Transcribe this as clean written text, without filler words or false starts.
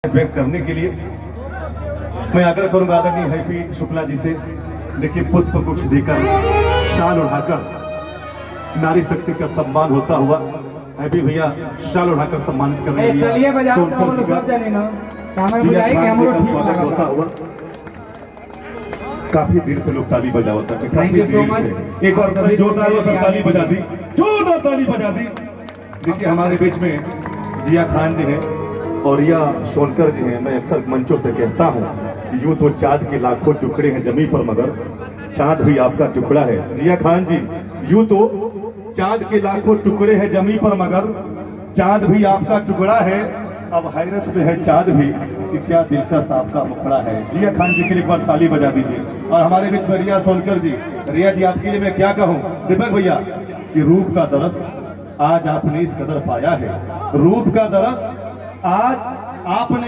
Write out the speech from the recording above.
व्यक्त करने के लिए मैं आग्रह करूंगा आदरणीय हैप्पी शुक्ला जी से, देखिए पुष्प कुछ देकर शाल उठाकर नारी शक्ति का सम्मान होता हुआ हैप्पी भैया शाल उठाकर सम्मानित करने के लिए स्वागत होता हुआ। काफी देर से लोग ताली बजा होता है, थैंक यू सो मच। एक बार जोरदार ताली बजा दी, जोरदार ताली बजा दी। देखिए हमारे बीच में जिया खान जी हैं और रिया सोनकर जी हैं। मैं अक्सर मंचों से कहता हूँ यूं तो चाँद के लाखों टुकड़े हैं जमीन पर, मगर चाँद भी आपका टुकड़ा है। जिया खान जी, यूं तो चाँद के लाखों टुकड़े हैं जमीन पर, मगर चाँद भी आपका टुकड़ा है। अब हैरत में है चाँद भी कि क्या दिलकश आपका मुखड़ा है। जिया खान जी के लिए एक बार ताली बजा दीजिए। और हमारे बीच में रिया सोनकर जी, रिया जी आपके लिए मैं क्या कहूँ दीपक भैया कि रूप का दरस आज आपने इस कदर पाया है, रूप का दरस आज आपने